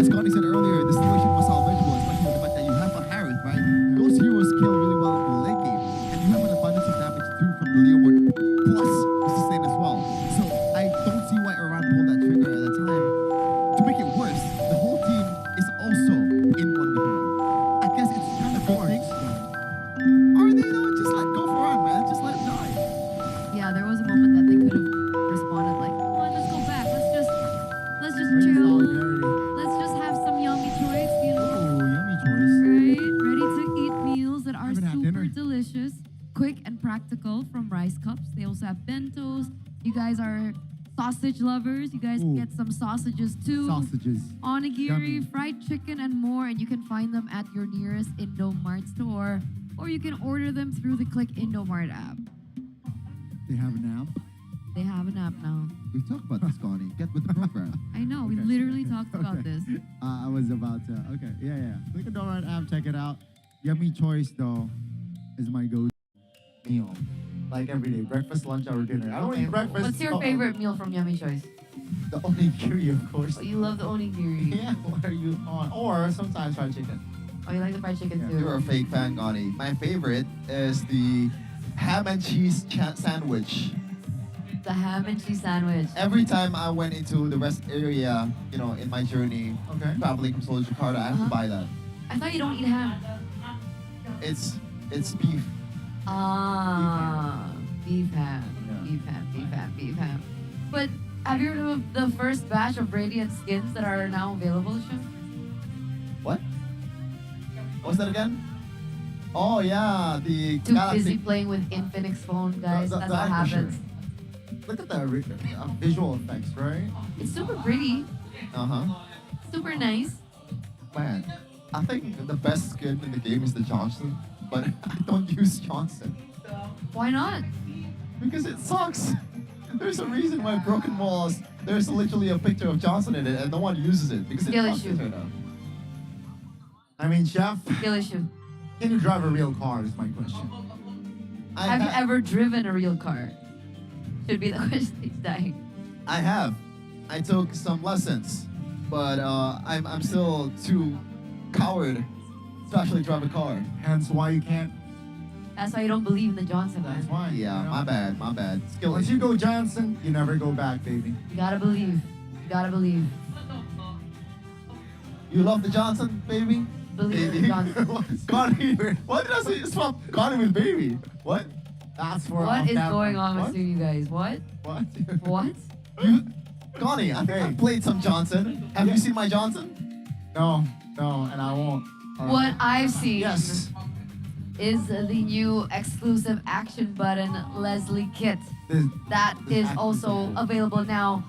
Scotty said earlier, the situation was salvageable, especially with the fact that you have a Harris, right? Those heroes kill really well in the late game, and you have an abundance of damage too from the Leo ward, plus the sustain as well. So I don't see why Iran pulled that trigger at the time. To make it worse, the whole team is also in one with Iran. I guess it's kind of good things. Are they though? Just let go for Iran, man. Just let him die. Yeah, there was a moment that they could have responded like, come on, let's go back. Let's just chill. Let's just have some yummy choice, you know? Oh, yummy choice. Right? Ready to eat meals that are Haven't had super dinner. delicious, quick and practical from Rice Cups. They also have bentos. You guys are sausage lovers. You guys Ooh. get some sausages too. Sausages. Onigiri, Yummy. fried chicken, and more. And you can find them at your nearest Indomart store. Or you can order them through the Click Indomart app. They have an app. They have an app now. We talked about this, Connie. Get with the program. I know, we Okay. literally talked about Okay. this. I was about to. Okay, yeah. Click the Donut app, check it out. Yummy choice though is my go meal. Like every day, breakfast, lunch, or dinner. I don't eat breakfast. What's your favorite meal from Yummy Choice? The onigiri, of course. Oh, you love the onigiri. Yeah, what are you on? Or sometimes fried chicken. Oh, you like the fried chicken Yeah. too? You're a fake fan, Gani. My favorite is the ham and cheese sandwich. The ham and cheese sandwich. Every time I went into the rest area, in my journey, Okay. traveling from Seoul to Jakarta, I have to buy that. I thought you don't eat ham. It's beef. Ah, beef ham. Yeah. Beef ham. But have you heard of the first batch of Radiant skins that are now available, Sean? What? What's that again? Oh yeah, the Too Galaxy. busy playing with Infinix phone, guys. That's what for happens. sure. Look at the visual effects, right? It's super pretty, super nice. Man, I think the best skin in the game is the Johnson, but I don't use Johnson Why not? because it sucks. There's a reason why Broken Walls, there's literally a picture of Johnson in it and no one uses it because it Skill sucks issue. right now. I mean, chef, Skill issue. can you drive a real car? Is my question. Have you ever driven a real car? Should be the question. He's dying. I have. I took some lessons, but I'm still too coward to actually drive a car. Hence why you can't. That's why you don't believe in the Johnson That's man. why. Yeah, you know? my bad. Skill Once issue. you go Johnson, you never go back, baby. You gotta believe. You gotta believe. You love the Johnson, baby? Believe in Johnson. Connie, what did I say? Swap Connie with baby. What? That's for What is camera. going on What? with you guys? What? What? What? You, Connie, I think Hey. I played some Johnson. Have Yeah. you seen my Johnson? No, and I won't. What I've seen Yes. is the new exclusive action button Leslie kit. This, That this is action also button. available now.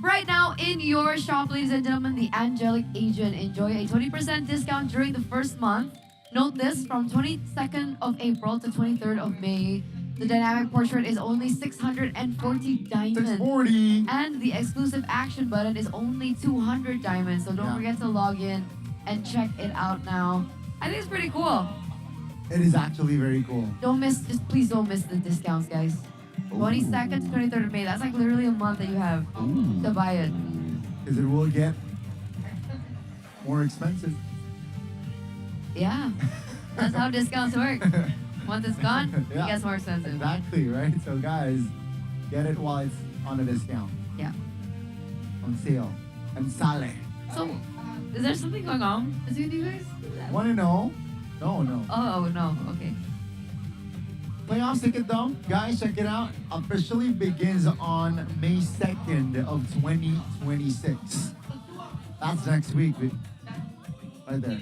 Right now in your shop, ladies and gentlemen, the Angelic Agent enjoy a 20% discount during the first month. Note this, from 22nd of April to 23rd of May, the dynamic portrait is only 640 diamonds. 640. And the exclusive action button is only 200 diamonds. So don't Yeah. forget to log in and check it out now. I think it's pretty cool. It is actually very cool. Please don't miss the discounts, guys. 22nd to 23rd of May. That's like literally a month that you have to buy it. Because it will get more expensive. Yeah. That's how discounts work. Once it's gone, Yeah. it gets more expensive. Exactly, right? So guys, get it while it's on a discount. Yeah. On sale. And sale. So, is there something going on between you guys? Want to know? No. Oh, no. Okay. Playoffs ticket though, guys, check it out. Officially begins on May 2nd of 2026. That's next week. Right there.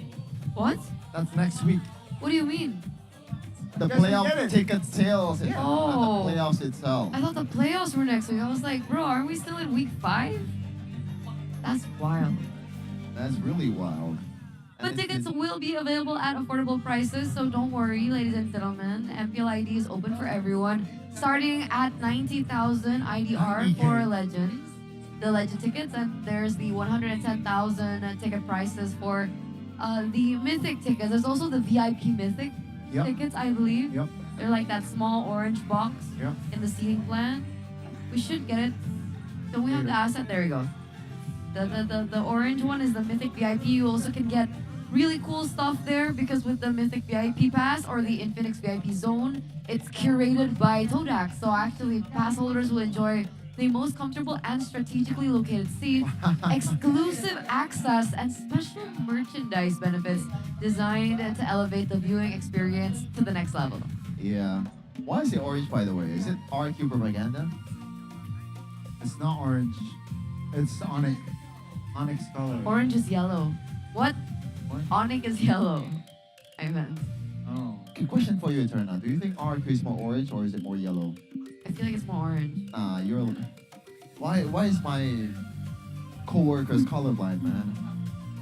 What? That's next week. What do you mean? The You guys playoff get it. ticket sales, Yeah. not Oh. the playoffs itself. I thought the playoffs were next week. I was like, bro, are we still in week 5? That's wild. That's really wild. But And tickets will be available at affordable prices, so don't worry, ladies and gentlemen. MPL ID is open for everyone, starting at 90,000 IDR 90K. for Legends, the Legend tickets, and there's the 110,000 ticket prices for the Mythic tickets. There's also the VIP Mythic Yep. tickets, I believe. Yep. They're like that small orange box Yep. in the seating plan. We should get it. Don't we have the asset? There we go. The orange one is the Mythic VIP. You also can get really cool stuff there because with the Mythic VIP pass or the Infinix VIP zone, it's curated by Todak. So actually, pass holders will enjoy the most comfortable and strategically located seat, exclusive access, and special merchandise benefits designed to elevate the viewing experience to the next level. Yeah. Why is it orange, by the way? Is it RQ propaganda? It's not orange. It's onyx. Onyx color. Orange is yellow. What? What? Onyx is yellow. I meant. Oh. Okay, question for you, Eterna. Do you think RQ is more orange or is it more yellow? I feel like it's more orange. You're. Why is my co-workers colorblind, man?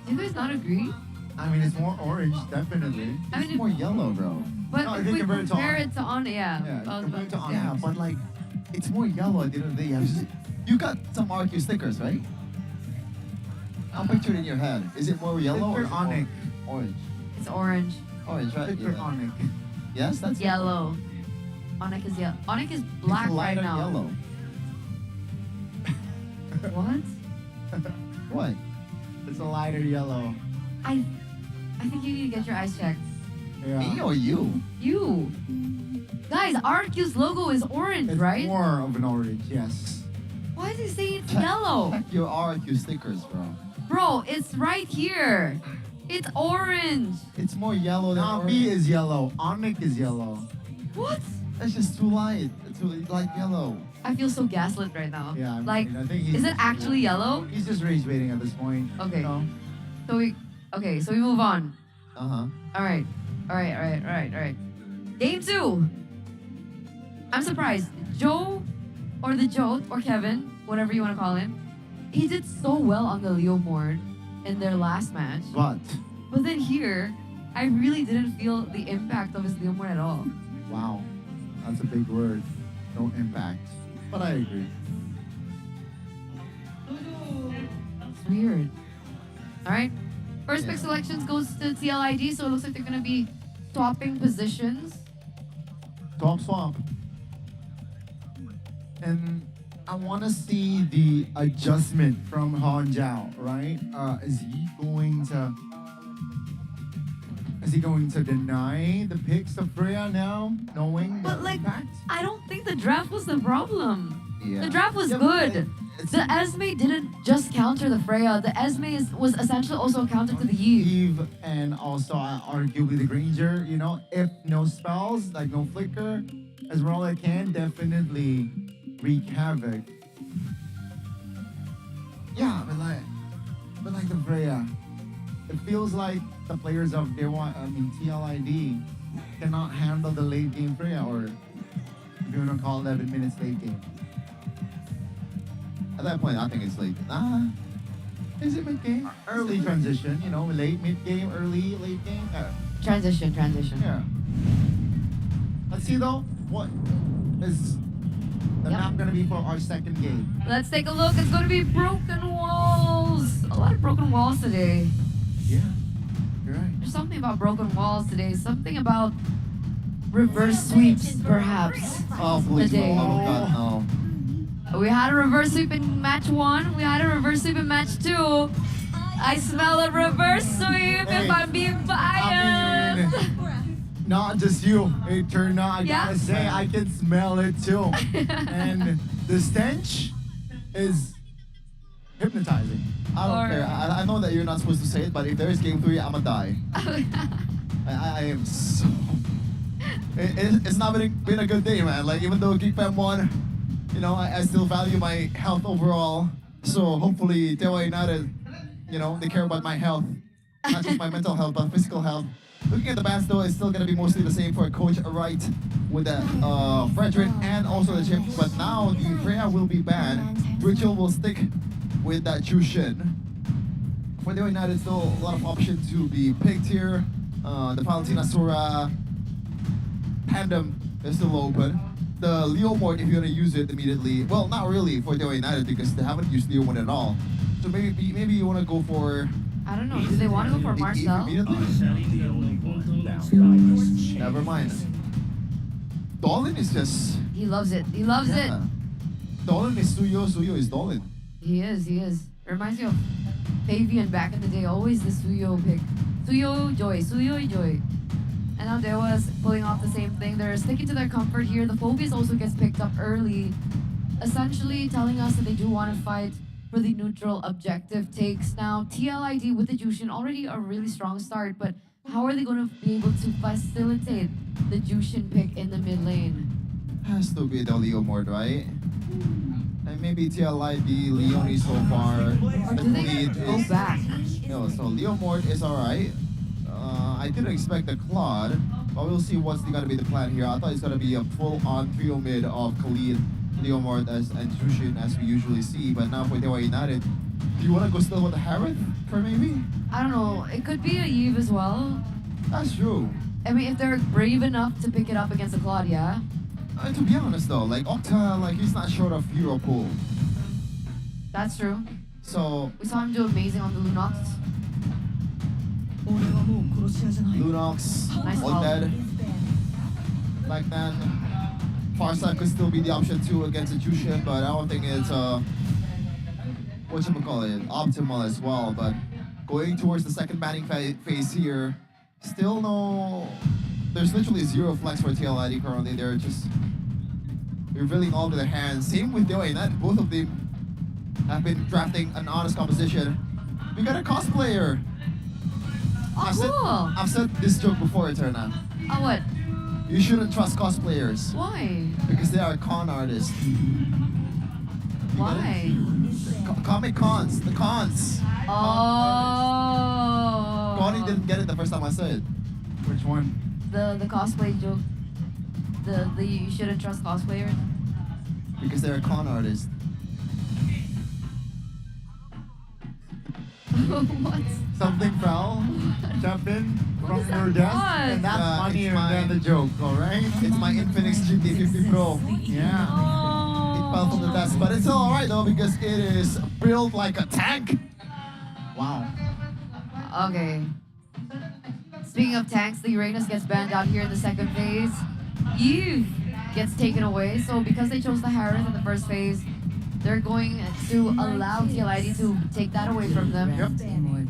Do you guys not agree? I mean, it's more orange, definitely. I mean, It's more yellow, bro. But No, if if you we compare it to compare Onyx. it to on, yeah. Yeah, I was compared to about to Onyx. say. Yeah, but like, it's more yellow at the end of the day. You got some RQ stickers, right? I'll picture it in your head. Is it more yellow or Picture is it more Onyx. orange? It's orange. Orange, right? Picture Yeah. onyx. Yes, that's Yellow. Onyx is yellow. Onyx is It's black right lighter now. yellow. What? What? It's a lighter yellow. I think you need to get your eyes checked. Yeah. Me or you? You. Guys, RQ's logo is orange, It's right? more of an orange, yes. Why is he saying it's Check- yellow? Check your RQ stickers, bro. Bro, it's right here. It's orange. It's more yellow than Navi orange. is yellow. Onyx is yellow. What? That's just too light. It's too light yellow. I feel so gaslit right now. Yeah, I Like, mean, I think he's is it just- actually yellow? He's just rage baiting at this point. Okay. You know? So we move on. Uh-huh. All right. Game 2. I'm surprised. Joe, or the Joe, or Kevin, whatever you want to call him, he did so well on the Leo Mord in their last match. But, But then here, I really didn't feel the impact of his Leo Mord at all. wow. That's a big word. No impact. But I agree. It's weird. All right. First pick Yeah. selections goes to TLID, so it looks like they're going to be swapping positions. Swamp. And I want to see the adjustment from Han Zhao, right? Is he going to deny the picks of Freya now, knowing But the like, impact? I don't think the draft was the problem. Yeah. The draft was Yeah, but good. It's The Esme didn't just counter the Freya. The Esme was essentially also a counter to the Eve. Eve and also arguably the Granger, you know, if no spells, like no flicker, Esmeralda can definitely wreak havoc. Yeah, but like the Freya, it feels like the players of TLID cannot handle the late game Freya, or if you want to call 11 minutes late game. At that point, I think it's late. Is it mid game? Early transition, you know, late mid game, early late game. Transition. Yeah. Let's see though, what is the Yep. map gonna be for our second game? Let's take a look. It's going to be broken walls. A lot of broken walls today. Yeah, you're right. There's something about broken walls today. Something about reverse sweeps, perhaps. Oh, please, no. Today. Oh, God, no. We had a reverse sweep in match 1. We had a reverse sweep in match 2. I smell a reverse sweep Hey, if I'm being biased. Not just you, Eterna, I Yeah. gotta say, I can smell it too. And the stench is hypnotizing. I don't Or- care. I know that you're not supposed to say it, but if there is game 3, I'ma die. I am so... It's not been a good day, man. Like, even though Geek Fam won, you know, I still value my health overall. So hopefully, Dewa United, you know, they care about my health. Not just my mental health, but physical health. Looking at the bans, though, it's still going to be mostly the same for Coach Wright with the Frederick and also the chip. But now, the Freya will be banned. Ritual will stick with that Jushin. For Dewa United, still a lot of options to be picked here. The Valentina Sora tandem is still open. The Leo Mort, if you're gonna use it immediately, well, not really for Dewa United because they haven't used Leo Mort at all. So maybe you wanna go for I don't know. Do they want to go for the Eve Marcel? immediately. Never mind. Dolan is just He loves it. He loves it. Dolan is Suyo, Suyo is Dolan. He is. Reminds me of Fabian back in the day. Always the Suyo pick. Suyo Joy. Suyo Joy. And now Dewa is pulling off the same thing. They're sticking to their comfort here. The Phobias also gets picked up early, essentially telling us that they do want to fight for the neutral objective takes. Now, TLID with the Jushin, already a really strong start, but how are they going to be able to facilitate the Jushin pick in the mid lane? Has to be the Leo Mord, right? And maybe TLID, Leone so far. Or The do they lead go is... back? No, so Leo Mord is alright. I didn't expect a Claude, but we'll see what's gonna be the plan here. I thought it's gonna be a full-on trio mid of Khalid, Leo Mord, and Jushin as we usually see. But now for Dewa United, do you wanna go still with the Harith for maybe? I don't know. It could be a Eve as well. That's true. I mean, if they're brave enough to pick it up against a Claudia. To be honest though, like Octa, like he's not short of hero pool. That's true. So We saw him do amazing on the Lunox. Lunox, Nice Undead. Back then, Farsight could still be the option too against a Jushin, but I don't think it's whatchamacallit, optimal as well. But going towards the second banning phase here, still no. There's literally zero flex for TLID currently. They're just revealing all to their hands. Same with Dewa United. Both of them have been drafting an honest composition. We got a cosplayer. Oh, cool. I've said this joke before, Eterna. Oh, what? You shouldn't trust cosplayers Why? because they are con artists. Why? Comic cons, the cons. Oh. Connie didn't get it the first time I said it. Which one? The cosplay joke. The you shouldn't trust cosplayers. Because they're a con artist. What? Something fell, jump in from is that your desk, on? and that's It's funnier my- than the joke, alright? It's my Infinix GT50 Pro. Yeah. Oh. It fell from the desk, but it's all right though because it is built like a tank. Wow. Okay. Speaking of tanks, the Uranus gets banned out here in the second phase. Eve gets taken away. So because they chose the Harith in the first phase, they're going to allow TLID to take that away from them. Yep.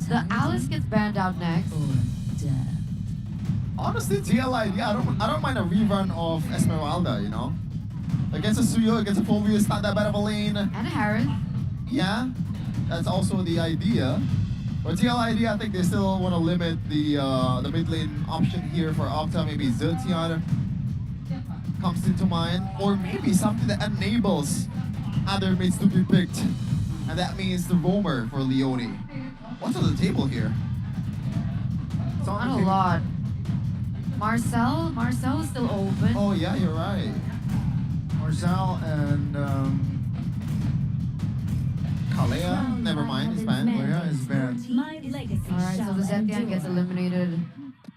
The Alice gets banned out next. Honestly, TLID, I don't mind a rerun of Esmeralda, you know? Against a Suyo, against a Phobia, it's not that bad of a lane. And a Harith. Yeah, that's also the idea. But TLID, I think they still want to limit the mid lane option here for Octa. Maybe Ziltian comes into mind, or maybe something that enables other mids to be picked, and that means the roamer for Leone. What's on the table here? Not a lot. Marcel is still open. Oh yeah, you're right. Marcel and Kalea, never mind, it's banned. Leia is banned. My legacy Alright, so shall the Zetian endure. gets eliminated.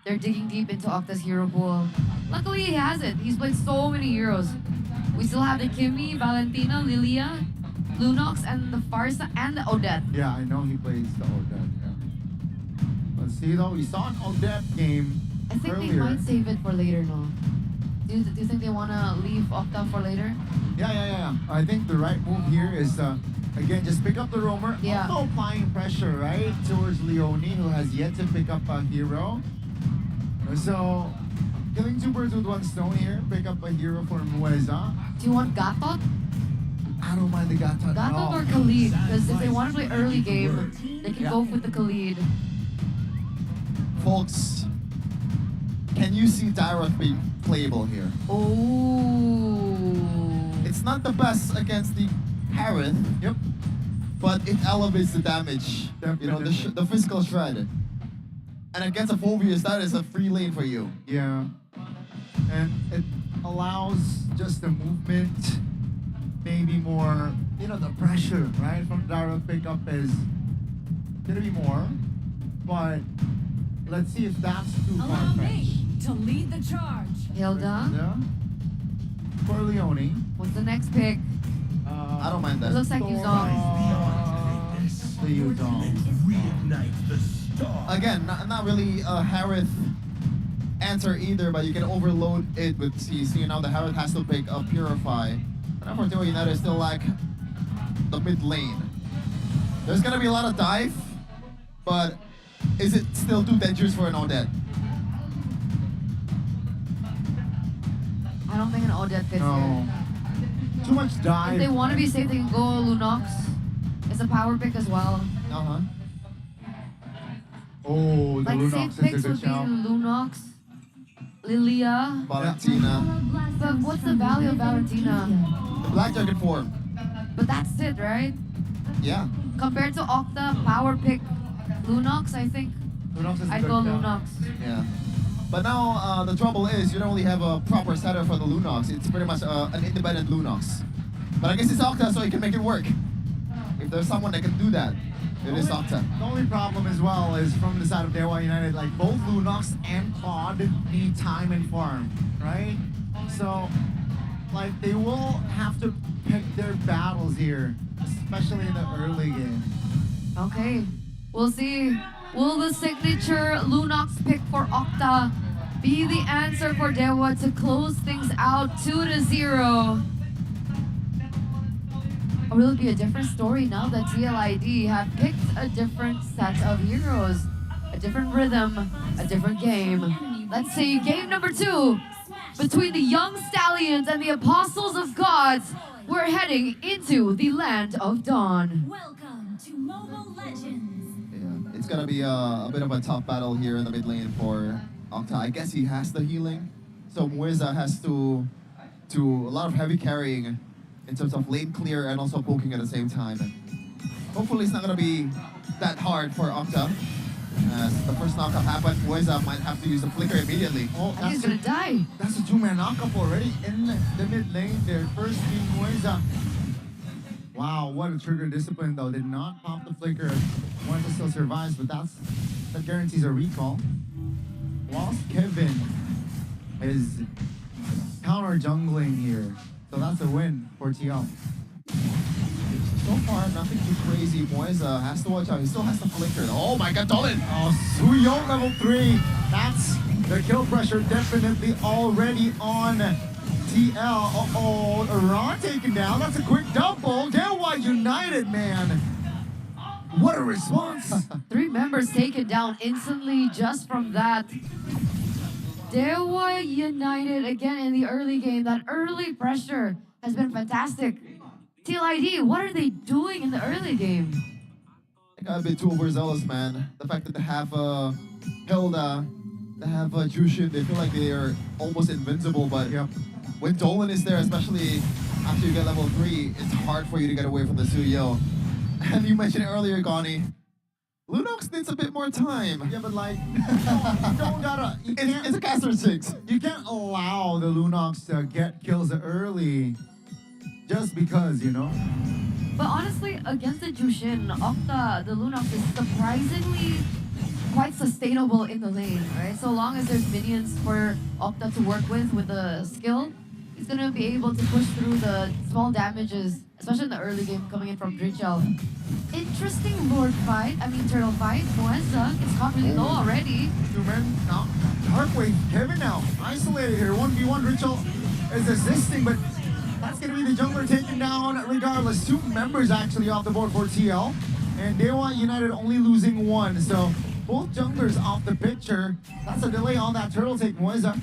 They're digging deep into Octa's hero pool. Luckily, he has it. He's played so many heroes. We still have the Kimmy, Valentina, Lilia, Lunox, and the Farsa, and the Odette. Yeah, I know he plays the Odette. Yeah. Let's see though, we saw an Odette game I think earlier. they might save it for later, no? Do you think they want to leave Octa for later? Yeah. I think the right move here is, again, just pick up the roamer. Yeah. Also applying pressure, right, towards Leone, who has yet to pick up a hero. So, killing two birds with one stone here. Pick up a hero for Mueza. Do you want Gatot? I don't mind the Gata. Gatot or Khalid? Because if they want to play early game, they can Yeah. go with the Khalid. Folks, can you see Dairath being playable here? Oh. It's not the best against the Harith, Yep. but it elevates the damage. You know, Definitely. the physical shred. And against a Phobius, that is a free lane for you. Yeah. And it allows just the movement, maybe more, you know, the pressure, right, from Daryl pickup is gonna be more. But let's see if that's too Allow far-fetched. me to lead the charge. Hilda, Yeah. For Leone. what's the next pick? I don't mind It that. looks like Yuzong. The Yuzong. Again, not really a Harith answer either, but you can overload it with CC. Now the Harith has to pick up Purify. And unfortunately, United still lack the mid lane. There's gonna be a lot of dive, but is it still too dangerous for an Odette? I don't think an Odette fits No. here. Too much If dive. they want to be safe, they can go Lunox. It's a power pick as well. Uh-huh. Oh, the Like Lunox safe is a picks good would be shout. Lunox, Lilia. Valentina. But what's the value of Valentina? The Black Jacket form. But that's it, right? Yeah. Compared to Octa, power pick Lunox, I think Lunox is a I'd good go shout. Lunox. Yeah. But now the trouble is you don't really have a proper setup for the Lunox. It's pretty much an independent Lunox. But I guess it's Octa, so he can make it work. If there's someone that can do that, it is Octa. The only problem as well is from the side of DEWA United, like both Lunox and Claude need time and farm, right? So, like they will have to pick their battles here, especially in the early game. Okay, we'll see. Will the signature Lunox pick for Octa be the answer for DEWA to close things out 2-0? Or will it be a different story now that TLID have picked a different set of heroes? A different rhythm, a different game. Let's see, game number 2 between the Young Stallions and the Apostles of Gods. We're heading into the land of dawn. Welcome to Mobile Legends. Yeah. It's gonna be a bit of a tough battle here in the mid lane for Octa. I guess he has the healing. So Mueza has to do a lot of heavy carrying in terms of lane clear and also poking at the same time. Hopefully it's not gonna be that hard for Octa. As the first knockup happened, Mueza might have to use the flicker immediately. Oh, And he's gonna die. That's a two-man knockup already in the mid lane there. First being Mueza. Wow, what a trigger discipline though. Did not pop the flicker. Mueza still survives, but that guarantees a recall. Whilst Kevin is counter jungling here. So that's a win for TL. So far, nothing too crazy. Mueza has to watch out. He still has the flicker. Oh my god, Dolan! Oh, Suyo level 3. That's the kill pressure definitely already on TL. Uh-oh, Iran taken down. That's a quick double. DEWA United, man. What a response. 3 members taken down instantly just from that. DEWA United again in the early game. That early pressure has been fantastic. TLID, what are they doing in the early game? I got a bit too overzealous, man. The fact that they have Hilda, they have Jushin, they feel like they are almost invincible, but Yep. when Dolan is there, especially after you get level 3, it's hard for you to get away from the Suyo. And you mentioned it earlier, Gani. Lunox needs a bit more time. Yeah, but like, you don't gotta. It's a caster 6. You can't allow the Lunox to get kills early just because, you know? But honestly, against the Jushin, Octa, the Lunox is surprisingly quite sustainable in the lane, right? So long as there's minions for Octa to work with the skill, he's gonna be able to push through the small damages, especially in the early game coming in from Drichel. Interesting Lord fight, Turtle fight. Mueza gets caught really low already. Two men now. Darkwave, Kevin now isolated here. 1v1 Ritual is assisting, but that's gonna be the jungler taken down regardless. 2 members actually off the board for TL, and DEWA United only losing 1. So both junglers off the picture. That's a delay on that turtle take. Mueza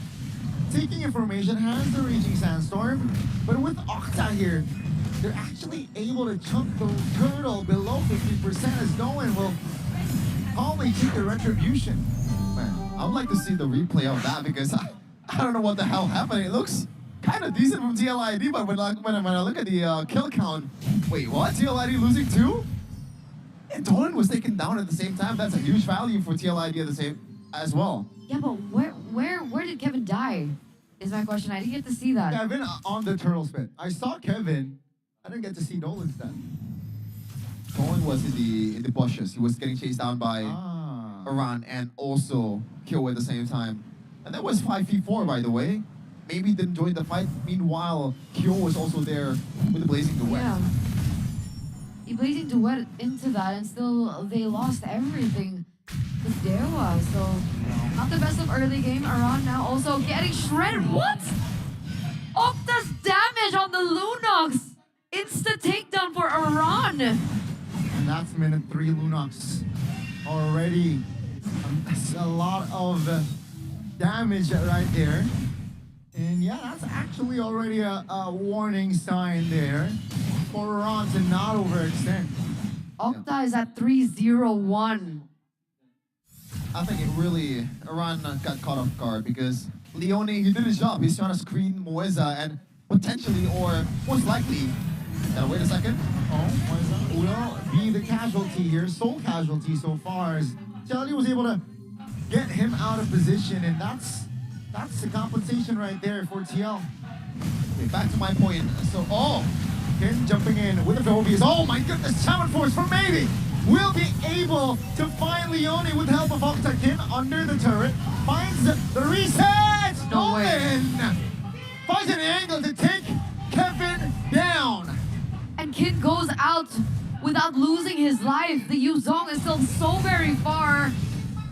taking information, has the Raging Sandstorm, but with Octa here, they're actually able to chunk the turtle below 50% as Going will probably take the retribution. Man, I would like to see the replay of that because I don't know what the hell happened. It looks kind of decent from TLID, but when I look at the kill count, wait, what? TLID losing 2? And Dolan was taken down at the same time. That's a huge value for TLID at the same as well. Yeah, but where did Kevin die? Is my question. I didn't get to see that. Kevin on the turtle spin. I saw Kevin. I didn't get to see Dolan's death. Dolan was in the bushes. He was getting chased down by Iran and also killed at the same time. And that was 5v4, by the way. Maybe didn't join the fight. Meanwhile, Kyo was also there with the Blazing Duet. Yeah. He blazing duet into that, and still they lost everything with DEWA. So not the best of early game. Around now also getting shredded. What? Octa's damage on the Lunox. Insta takedown for Iran. And that's minute 3 Lunox. Already that's a lot of damage right there. And yeah, that's actually already a warning sign there for Ron to not overextend. Okta is at 3-0-1. I think it really, Iran got caught off guard because Leone, he did his job. He's trying to screen Moeza and potentially, or most likely, wait a second. Oh, Moeza will be the casualty here, sole casualty so far, as Jelly was able to get him out of position, and that's the compensation right there for TL. Okay, back to my point. So, Ken jumping in with the Phobias. Oh my goodness, Challenge Force from Maybe will be able to find Leone with the help of Okta. Ken under the turret, finds the reset! No way. Nolan finds an angle to take Kevin down. And Kid goes out without losing his life. The Yuzong is still so very far.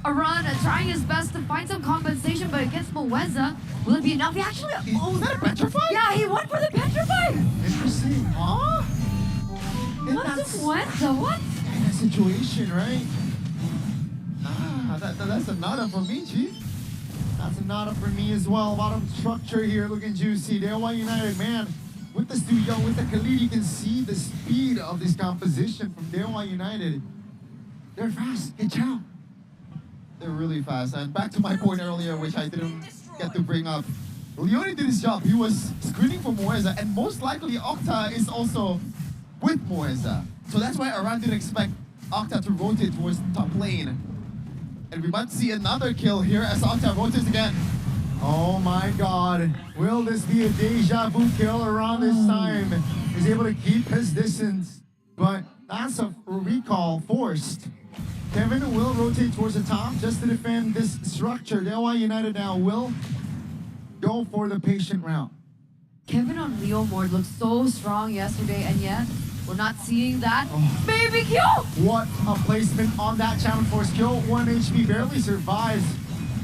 Aran trying his best to find some compensation, but against Moeza, will it be enough? He actually... is that a petrify? Yeah, he went for the petrify! Interesting. What is Moeza? What? In that situation, right? That's a nada for me, Chief. That's a nada for me as well. Bottom structure here looking juicy. DEWA United, man, with the studio, with the Khalid, you can see the speed of this composition from DEWA United. They're fast. Good job. They're really fast. And back to my point earlier, which I didn't get to bring up. Leone did his job. He was screening for Moeza, and most likely Okta is also with Moeza. So that's why Aran didn't expect Okta to rotate towards the top lane. And we might see another kill here as Okta rotates again. Oh my god. Will this be a deja vu kill around this time? He's able to keep his distance, but that's a recall forced. Kevin will rotate towards the top just to defend this structure. DEWA United now will go for the patient round. Kevin on Leo Mord looked so strong yesterday, and yet we're not seeing that. Baby kill! What a placement on that Challenge Force kill. 1 HP barely survives.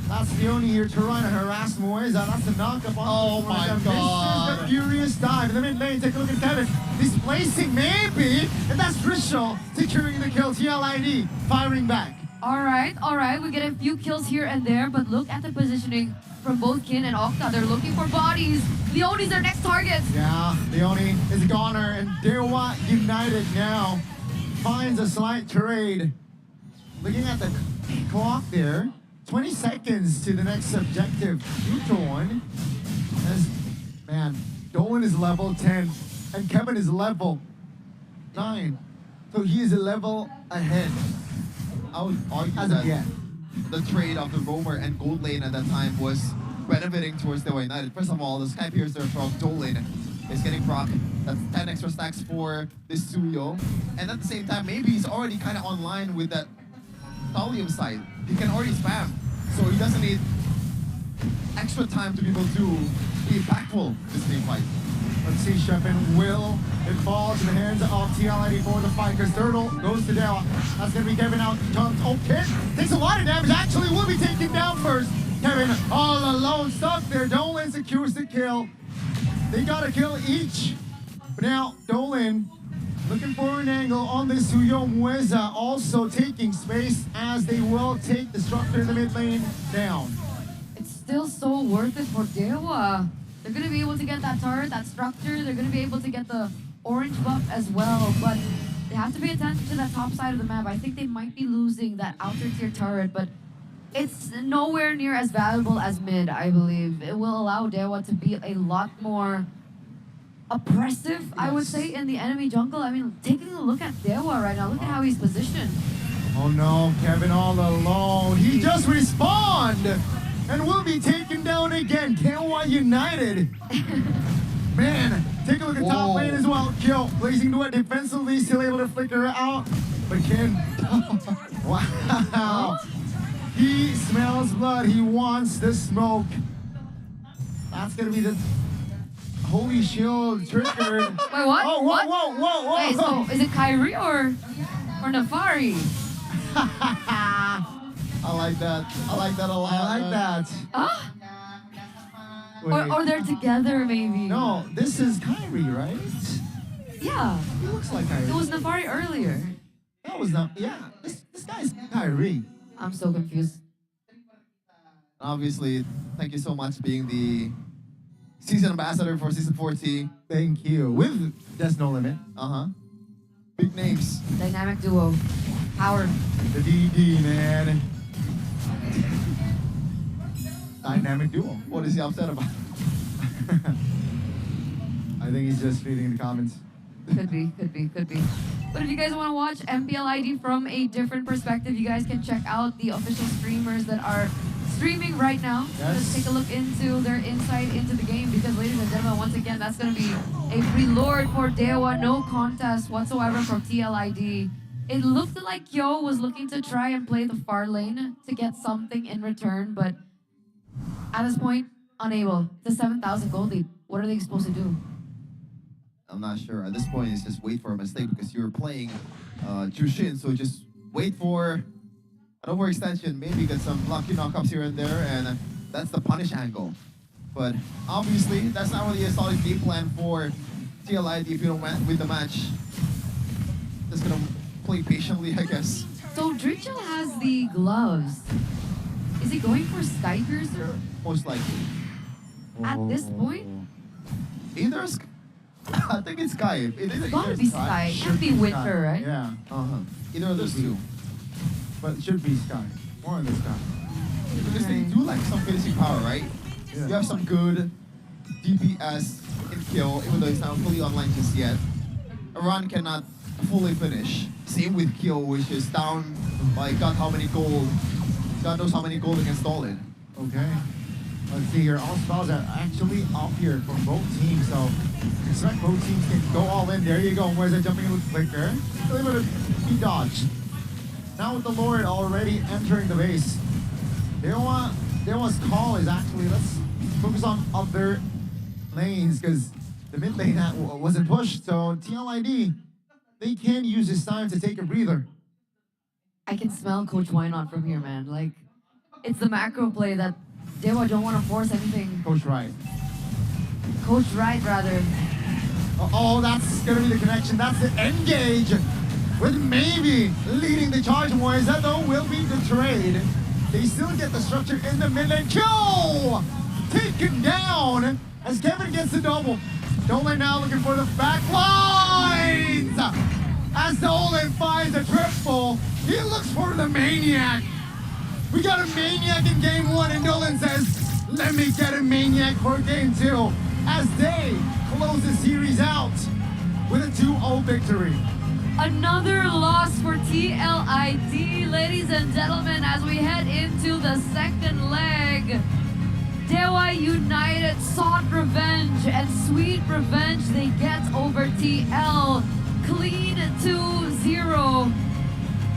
That's Leone here to run and harass Moeza. That's a knock-up on Oh my god. This is the furious dive. In the mid lane, take a look at Kevin. Displacing maybe. And that's Rishal securing the kill. TLID firing back. All right. We get a few kills here and there, but look at the positioning from both Kin and Okta. They're looking for bodies. Leone's their next target. Yeah, Leone is a goner, and DEWA United now finds a slight trade. Looking at the clock there, 20 seconds to the next objective. 2-1. Man, Dolan is level 10, and Kevin is level 9. So he is a level ahead. I would argue As of that yet. the trade of the Roamer and Gold Lane at that time was benefiting towards DEWA United. First of all, the Sky Piercer from Dolan is getting proc. That's 10 extra stacks for this Suyo. And at the same time, maybe he's already kind of online with that Thallium side. He can already spam. So he doesn't need extra time to be able to be impactful this game fight. Let's see, Shepin will. It falls in the hands of TLID for the fight, because Turtle goes to DEWA. That's going to be Kevin out. Oh, Ken takes a lot of damage. Actually, will be taken down first. Kevin all alone, stuck there. Dolan secures the kill. They got a kill each. But now, Dolan looking for an angle on this Suyo. Moeza also taking space as they will take the structure in the mid lane down. It's still so worth it for DEWA. They're going to be able to get that turret, that structure. They're going to be able to get the orange buff as well. But they have to pay attention to that top side of the map. I think they might be losing that outer tier turret, but it's nowhere near as valuable as mid, I believe. It will allow DEWA to be a lot more oppressive, I would say, in the enemy jungle. I mean, taking a look at DEWA right now, look at how he's positioned. Oh no, Kevin all alone. He just respawned and will be taken down again. DEWA United. Man, take a look at top lane as well. Kill, placing to it defensively, still able to flicker it out. But Ken, wow. He smells blood. He wants the smoke. That's gonna be the holy shield triggered. Wait, what? Oh, whoa. Wait, so is it Kyrie or Nafari? I like that. I like that a lot. I like that. Huh? Wait. Or they're together, maybe. No, this is Kyrie, right? Yeah. He looks like Kyrie. It was Nafari earlier. That was not. Yeah, this guy's Kyrie. I'm so confused. Obviously, thank you so much being the season ambassador for season 40. Thank you. With There's No Limit. Big names. Dynamic duo. Howard. The DD, man. Dynamic duo. What is he upset about? I think he's just reading the comments. Could be. But if you guys want to watch MPL ID from a different perspective, you guys can check out the official streamers that are streaming right now. Yes. Let's take a look into their insight into the game because, ladies and gentlemen, once again, that's going to be a preload for DEWA. No contest whatsoever from TLID. It looked like Kyo was looking to try and play the far lane to get something in return, but at this point, unable. It's a 7,000 gold lead. What are they supposed to do? I'm not sure. At this point, it's just wait for a mistake because you're playing Jushin, so just wait for an overextension, maybe get some lucky knockups here and there, and that's the punish angle. But obviously, that's not really a solid game plan for TLID if you don't win the match. Just gonna play patiently, I guess. So Drichel has the gloves. Is he going for Sky Piercer Most likely. at this point? Either I think it's Sky. It's gotta be Sky. It can't be Winter, right? Yeah, Either of those two. but it should be Sky. More than Sky. Because they do like some finishing power, right? Yeah. You have some good DPS in kill, even though it's not fully online just yet. Iran cannot fully finish. Same with kill, which is down by God knows how many gold against Stolen. Okay. Let's see here. All spells are actually up here for both teams, so expect both teams can go all in. There you go. Where's that jumping in with Flicker? Able to be dodged. Now with the Lord already entering the base. Dewa's call is actually, let's focus on other lanes because the mid lane wasn't pushed. So TLID, they can use this time to take a breather. I can smell Coach Wynot from here, man. Like, it's the macro play that Dewa don't want to force anything. Coach Wright. Coach Wright, rather. Oh, that's gonna be the connection. That's the engage with maybe leading the charge. Moisa though will be betrayed. They still get the structure in the mid lane. Kill! Taken down as Kevin gets the double. Dolan now looking for the back lines. As Dolan finds a triple, he looks for the maniac. We got a maniac in game one, and Dolan says, let me get a maniac for game two. As they close the series out with a 2-0 victory. Another loss for TLID, ladies and gentlemen, as we head into the second leg. Dewa United sought revenge, and sweet revenge they get over TL. Clean 2-0.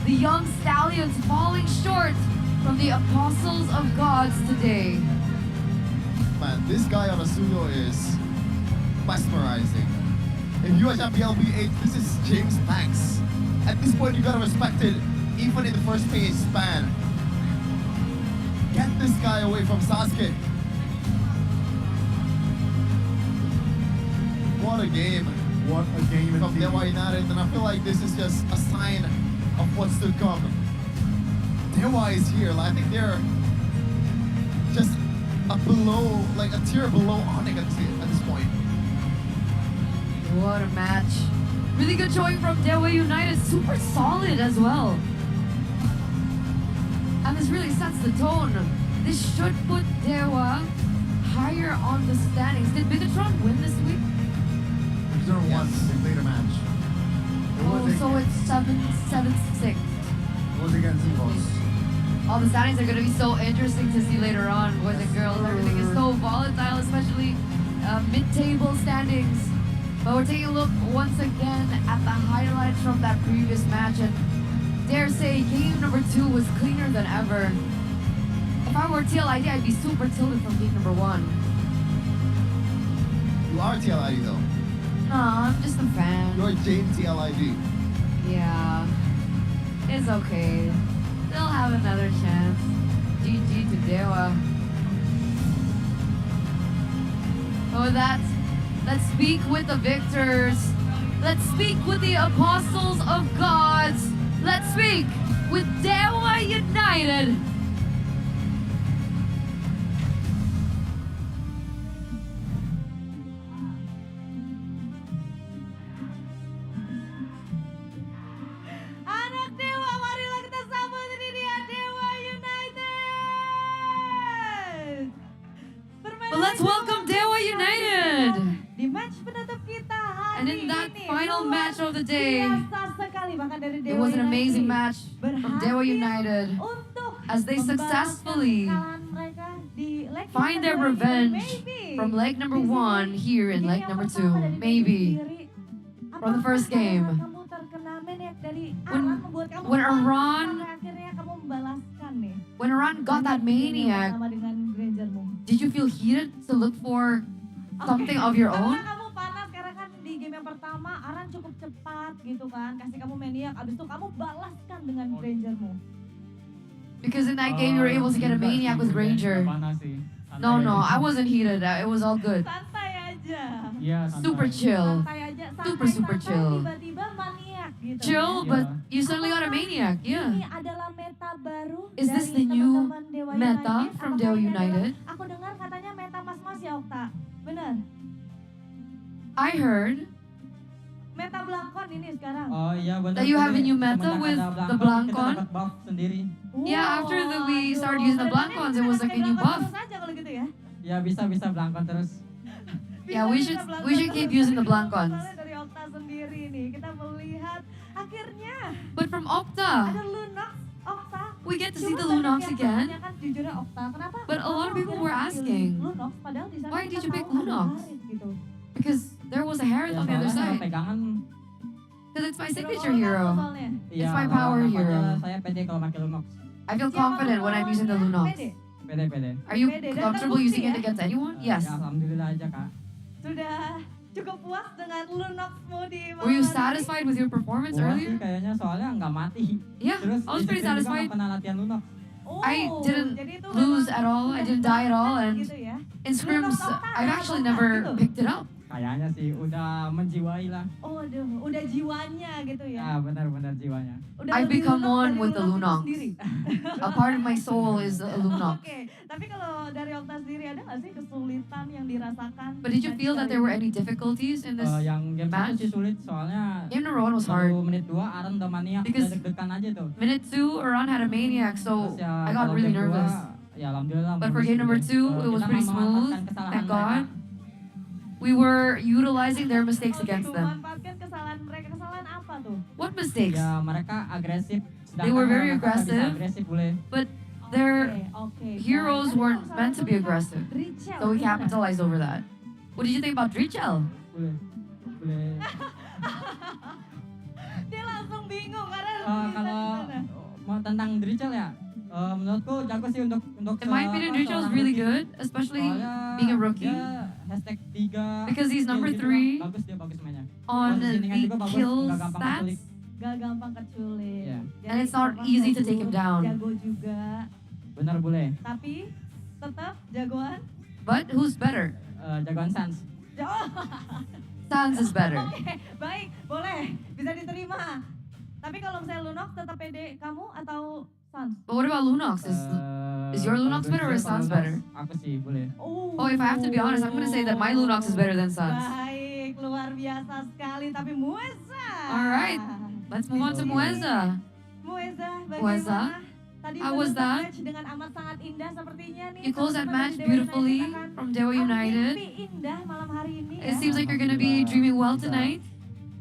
The young stallions falling short from the apostles of gods today. Man, this guy on Asuyo is mesmerizing. If you watch MPL V8, this is James Banks. At this point, you gotta respect it, even in the first phase span. Get this guy away from Sasuke. What a game. What a game From Dewa United, and I feel like this is just a sign of what's to come. Dewa is here. I think they're just a tier below Onyx at this point. What a match. Really good showing from Dewa United. Super solid as well. And this really sets the tone. This should put Dewa higher on the standings. Did Bigatron win this week? Once they played a match. So it's 7-6. It was against Evos. All the standings are going to be so interesting to see later on, boys and girls. Everything is so volatile, especially mid-table standings. But we're taking a look once again at the highlights from that previous match, and dare say game number 2 was cleaner than ever. If I were TLID, I'd be super tilted from game number 1. You are TLID though. No, I'm just a fan. You're James TLID. Yeah, it's okay. They'll have another chance. GG to Dewa. But with that, let's speak with the victors. Let's speak with the apostles of gods. Let's speak with Dewa United. Anak Dewa, marilah kita sambut ini dia Dewa United. Bermain Well, let's welcome Dewa United. di match penutup kita hari And in that ini. final luar match of the day, biasa sekali bahkan dari it Dewa was an amazing United match from Dewa berhasil United untuk as they membalaskan successfully kekalahan mereka di leg find their kedua ini. revenge Maybe. from leg number Di sini, 1 here in game leg yang number pertama 2. dari Maybe. sendiri, from the first apakah game. karena kamu terkena maniak dari When- Aran membuat kamu when panas Aran- sampai akhirnya kamu membalaskan nih. When Iran got that maniac, Sama dengan Grangermu. did you feel heated to look for something of your own? Karena kamu panas karena kan di game yang pertama Aran cukup cepat gitu kan, kasih kamu maniak, abis itu kamu balaskan dengan Grangermu. Because in that game you were able to get a maniac with Ranger. No, I wasn't heated. It was all good. Santai aja. Iya, santai. Super chill. Santai aja, Super, super santai, chill. tiba-tiba maniak gitu. Chill, Yeah. but you suddenly got a maniac. Ini Yeah. adalah meta baru Is dari this the new teman-teman Dewa meta United. from Apakah Dewa ini United? adalah- aku dengar katanya meta mas-mas ya Okta. Bener? I heard Meta Blankon ini sekarang. Oh iya benar. That you have a new meta Semenjak with ada the Blankon? Kita dapat buff sendiri. Yeah, after we started using the Berarti Blankons, kita it was pakai like a new Blankon buff. terus aja kalau gitu ya. Ya bisa Blankon terus. Yeah, we Bisa should Blankon keep terus. using the Blankons. Soalnya dari Okta sendiri nih, kita melihat akhirnya But from Okta, ada Lunox Okta. we get to see the Cuma banyak Lunox yang again. menanyakan jujurnya Okta, kenapa? But a lot of people were Kenapa asking, pilih Lunox, padahal di sana why kita did you pick tahu ada Lunox? Haris gitu. Because there was a Harris Ya, on the other soalnya side. pegangan. Because it's my Suruh signature ngomong hero. apa soalnya? Iya, It's my kalau power nampaknya hero. Saya pede kalau pakai Lunox. I feel Siapa confident when I'm using the lawannya? Lunox. Pede? Pede. Are you Pede, dan comfortable terbukti using it ya? against anyone? Yes. Ya, alhamdulillah aja kak. Sudah cukup puas dengan Lunoxmu di Were you malam hari ini? satisfied with your performance Puas sih earlier? kayaknya soalnya nggak mati. Yeah, Terus I was di pretty screen juga satisfied. nggak pernah latihan Lunox. Oh, I didn't jadi itu lose memang at all. I udah didn't die at all, banget and gitu ya. in scrims, I've actually never picked it up. Kayaknya sih udah menjiwai lah. Oh, aduh, udah jiwanya gitu ya. Ya benar-benar jiwanya. Udah I've lebih become Lunox one dari with the itu Lunox. sendiri. A part of my soul is a Lunox. Oke, tapi kalau dari Okta sendiri ada nggak sih kesulitan yang dirasakan? But did you feel that there were any difficulties in this? Yang game satu match? sih sulit soalnya. Game number 1 was hard. Menit 2 Aaron udah maniak, Because- udah deg-degan aja tuh. Minute 2, Iran had a maniac, so Terus ya, I got kalau really game dua, nervous. Ya alhamdulillah. But for bagus game number gitu. 2, it was Kita pretty memanfaatkan smooth. kesalahan Thank mereka. God. We were utilizing their mistakes against them. Memanfaatkan kesalahan mereka. Kesalahan apa tuh? What mistakes? Ya mereka agresif. They were very mereka nggak bisa aggressive. agresif boleh. But their Oke. heroes Baik. weren't Tapi meant to be kalau aggressive. Richel, So we gimana? capitalized over that. What did you think about Drichel? Boleh. Dia langsung bingung karena Kalau mau tentang Drichel ya, menurutku jago sih untuk In my opinion, Drichel is really good, especially being a rookie. Dia hashtag 3. Because he's number gitu, 3 bagus dia bagus mainnya. on Positioningnya the juga bagus, kill nggak gampang keculik. stats. gak gampang keculik. Iya. Jadi And it's not memang easy to jago, take him down. Jago juga, Benar boleh. tapi tetap jagoan. But who's better? Jagoan Sans. Oh, Sans is better. Oke, baik, boleh, bisa diterima. Tapi kalau misalnya Lunox tetap pede kamu atau Sans? But what about Lunox? Is your Lunox better or is Sans better? Aku sih boleh. Oh, if I have to be honest, I'm gonna say that my Lunox is better than Sans. Baik, luar biasa sekali. Tapi Mueza. Alright, let's move on to Mueza. Mueza, bagaimana? Mueza, Tadi how was menutup that? match dengan amat sangat indah sepertinya nih. You closed that teman-teman match dari Dewa beautifully United akan from Dewa United. mimpi indah malam hari ini ya. It seems like you're gonna be dreaming well tonight.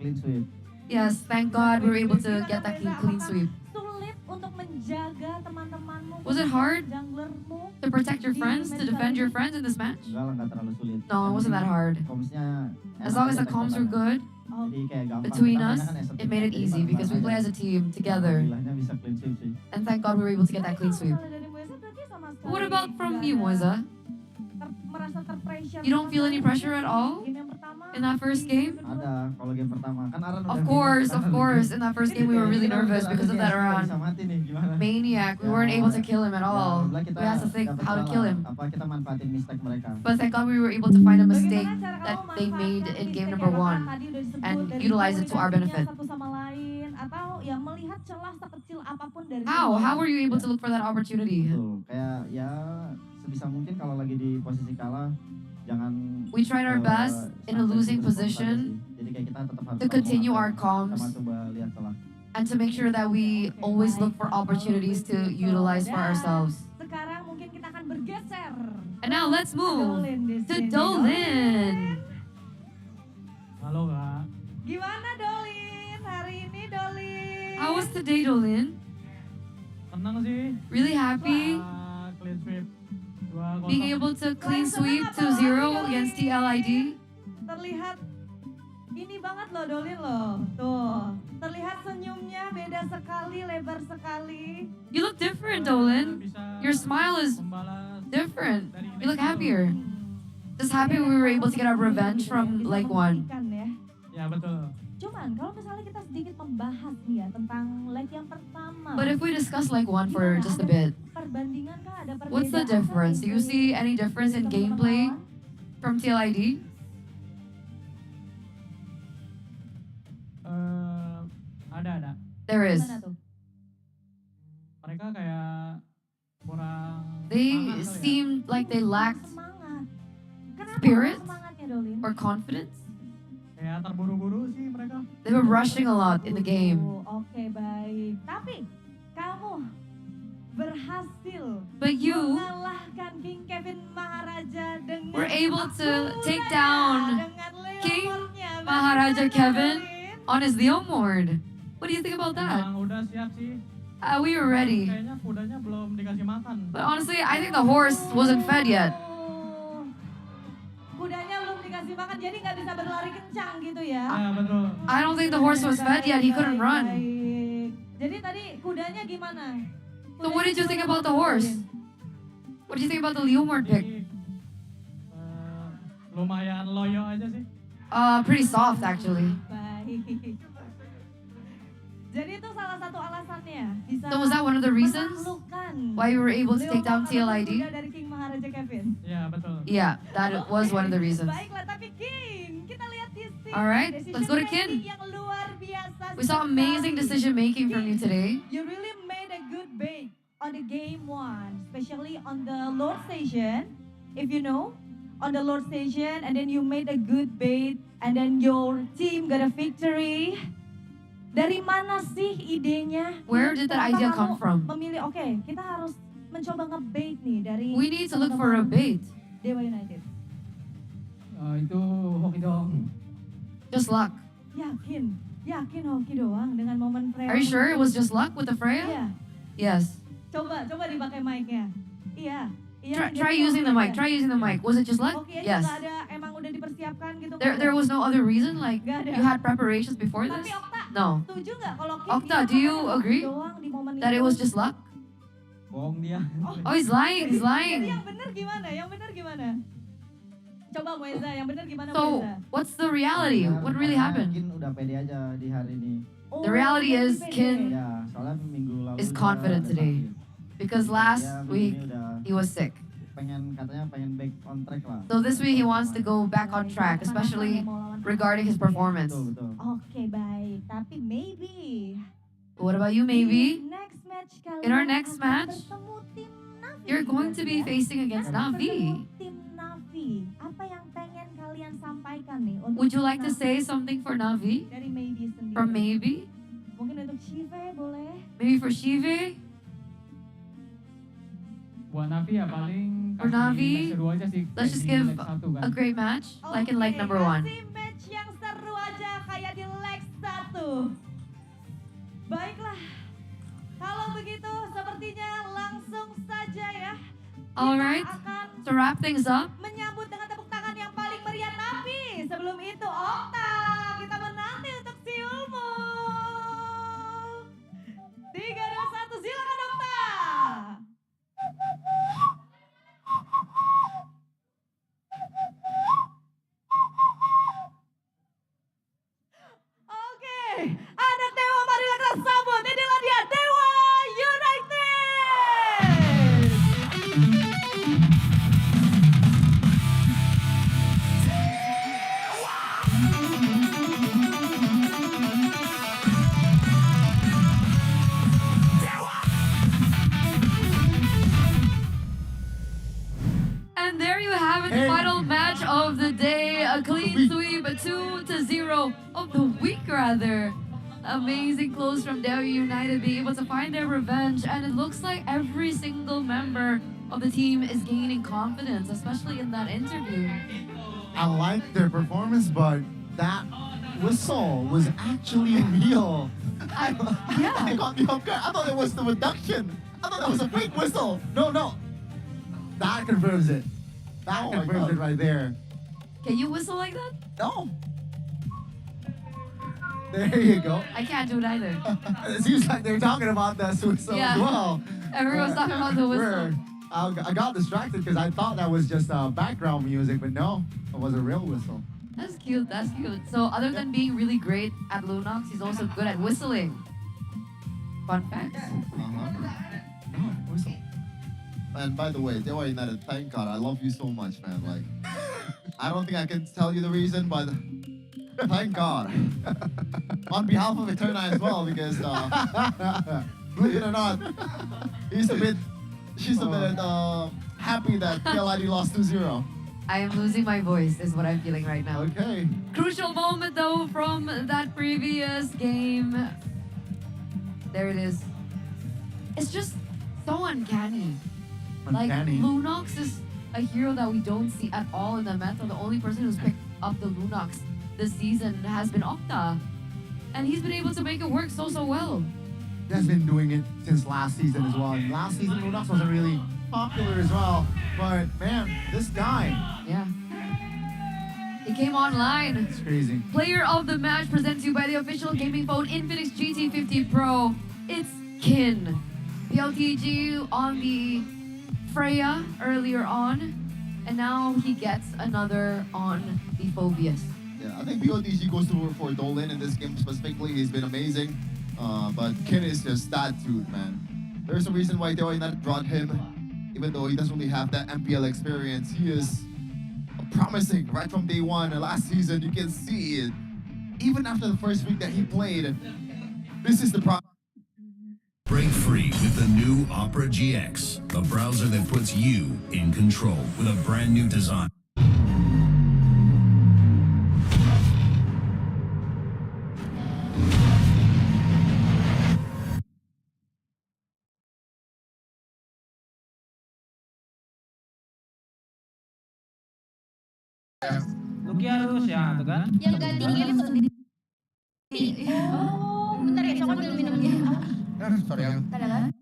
Clean sweep. Yes, thank God we were able to Gimana, get that Mueza? clean Apakah sweep. Sulit untuk menjaga teman-temanmu. Was it hard Junglermu. to protect your friends, to defend your friends in this match? Enggak lah, nggak terlalu sulit. No, it wasn't that hard. Comms-nya As long as the comms were good Oh, Jadi kayak gampang. between Kita us, mainnya kan as a it team, made it jadi easy because we bareng-bareng play aja. as a team together. Alhamdulillahnya bisa clean sweep sih. And thank God we were able to get that clean sweep. Kalau dari Mueza berarti sama sekali What about from nggak you, ada Moza? merasa terpressure. You don't feel any pressure at all Game yang pertama, in that first game? Ada kalau game pertama kan Aran udah Of course. In that first game we were really Kita nervous udah because of that nggak bisa Iran mati nih gimana? maniac. We weren't able to kill him at all. Alhamdulillah We had to think dapat how to salah. kill him. Apa kita manfaatin mistake mereka? But thank God we were able to find a mistake Bagaimana cara that kamu they made manfaatkan in game mistake number yang 1. tadi udah disebut and dari utilize it to our komunikasinya benefit. Satu sama lain, atau ya melihat celah sekecil apapun dari How? tim How lawan. were you able to look for that opportunity? Betul. Kayak ya sebisa mungkin kalau lagi di posisi kalah jangan We tried our best in a sampai losing putus asa position sih. Jadi kayak kita tetap harus to tahu continue apa our comms sama coba lihat celah. and to make sure that we always look for opportunities to utilize for Dan ourselves. Sekarang mungkin kita akan bergeser. And now let's move Dolin di to sini. Dolin. Halo kak. Gimana Dolin? Hari ini Dolin? How was today, Dolin? Tenang sih. Really happy Clean sweep. 2-0. being able to clean sweep to 0 against TLID? Terlihat ini banget loh Dolin loh. Tuh, terlihat senyumnya beda sekali, lebar sekali. You look different, Dolin. Bisa Your smile is membalas different. dari You look match happier. Just happy we were able to get our revenge from Bisa leg 1. membuktikan ya. Ya betul. Cuman kalau misalnya kita sedikit membahas nih ya tentang leg yang pertama. But if we discuss leg 1 for gimana? just a Ada bit, perbandingan kah? Ada perbedaan? what's the difference? Do you see any difference in gameplay from TLID? Ada. There is. Gimana tuh? Mereka kayak kurang They semangat kali ya. seemed like they lacked Semangat. Kenapa spirit? semangatnya Dolin? or confidence. Kayak terburu-buru sih mereka. They were rushing a lot in the game. Oke, baik. Tapi kamu berhasil But you mengalahkan King Kevin Maharaja dengan were able to take kudanya, down dengan King leopardnya. Maharaja Bagaimana, Kevin Dolin? on his Leo mode. What do you think about that? Emang udah siap sih. We were ready. Kayaknya kudanya belum dikasih makan. But honestly, I think the horse wasn't fed yet. Oh. Kudanya belum dikasih makan, jadi nggak bisa berlari kencang gitu ya. Ya betul. I don't think the horse was fed yet. He couldn't run. Baik. Jadi tadi kudanya gimana? So what did you think about the horse? What do you think about the Leo mode pick? Jadi, lumayan loyo aja sih. Pretty soft actually. Baik. Jadi itu salah satu alasannya bisa So was that one of the reasons menaklukkan why you were able to take down leopard TLID? kuda dari King Maharaja Kevin. Ya betul. Yeah, that was one of the reasons. Baiklah, tapi King, kita lihat di sini. Alright, let's go to decision King. making yang luar biasa We saw amazing sekali. decision making from you today. You really made a good bait on the game 1, especially on the Lord Station. If you know, on the Lord Station, and then you made a good bait, and then your team got a victory. Dari mana sih idenya? Where did that Kenapa idea kamu come from? Memilih, oke, kita harus mencoba nge-bait nih dari We need to look for a teman-teman bait. Dewa United. Itu hoki dong. Just luck. Yakin hoki doang dengan momen Freya. Are you sure it was just luck with the Freya? Iya. Yes. Coba dipakai mic-nya. Iya. Try using the mic. Try using the mic. Was it just luck? Hoki Yes. nggak ada, emang udah dipersiapkan gitu. There was no other reason. Like Nggak ada. you had preparations before Tapi this. Okta, No. setuju nggak kalau King Okta, itu do you hoki agree doang di momen That it itu? was just luck? Bohong dia. Oh, he's lying. He's Jadi lying. yang benar gimana? Yang benar gimana? Coba Moeza, yang benar gimana So Moeza? what's the reality? Ya, What really karena happened? Kin udah pede aja di hari ini. Oh, the reality jadi is pede. Kin Ya, soalnya minggu lalu is dia confident udah today. sakit. Because Ya, last minggu week ini udah he was sick. katanya pengen back on track lah. So this week he wants to go back on track, especially regarding his performance. Betul. Oke, baik. Tapi maybe What about you, di maybe? next match In our kalian next akan match, bertemu tim Navi. You're going to be berarti ya? facing against Akan bertemu Navi. tim Navi. Apa yang pengen kalian sampaikan nih untuk Would you like to Navi? say something for Navi? Dari Maybe sendiri. From maybe? Mungkin untuk Shive boleh. Maybe for Shive? Buat Navi ya paling For kasih Navi, match seru aja sih. Let's kayak just di give leg satu kan. a great match, like in leg Oke, number 1. kasih match yang seru aja kayak di leg 1. Baiklah. Kalau begitu sepertinya langsung saja ya. Alright, Kita akan to wrap things up, menyambut dengan tepuk tangan yang paling meriah. Tapi sebelum itu Okta, kita menanti untuk siulmu. 3, 2, 1, silakan Okta. Oke, anak Dewa, marilah kita sambut. Inilah dia Dewa United. hero of the week, rather. Amazing close from Delhi United, being able to find their revenge, and it looks like every single member of the team is gaining confidence, especially in that interview. I like their performance, but that whistle was actually real. Yeah. I got me off guard. I thought it was the reduction. I thought that was a fake whistle. No. That confirms it. That Oh my confirms God. it right there. Can you whistle like that? No. There you go. I can't do it either. It seems like they're talking about that whistle Yeah. as well. Everyone's talking about the whistle. I got distracted because I thought that was just background music, but no, it was a real whistle. That's cute, that's cute. So other than being really great at Lunox, he's also good at whistling. Fun facts. Oh, whistle. And by the way, Dewa United, thank God. I love you so much, man. Like, I don't think I can tell you the reason, but thank God. On behalf of Eterna as well, because believe it or not, she's a bit happy that PLID lost 2-0. I am losing my voice is what I'm feeling right now. Okay. Crucial moment though from that previous game. There it is. It's just so uncanny. Uncanny. Like Lunox is a hero that we don't see at all in the meta. The only person who's picked up the Lunox this season has been Octa. And he's been able to make it work so well. He has been doing it since last season as well. And last season, Lunox wasn't really popular as well. But man, this guy, Yeah. He came online. it's crazy. Player of the match presented to you by the official gaming phone Infinix GT50 Pro. It's Kin. PLTG on the Freya earlier on, and now he gets another on the Phobius. Yeah, I think POTG goes for Dolan in this game specifically. He's been amazing. But Kin is just that dude, man. There's a reason why Dewa United brought him, even though he doesn't really have that MPL experience. He is promising right from day one. Last season, you can see it. Even after the first week that he played, this is the problem. Break free with the new Opera GX, the browser that puts you in control with a brand new design. Lukiar terus ya, tuh kan? Yang gak tinggi itu sendiri. Oh, bentar ya, aku dulu minumnya. Sorry, I'm Adalah.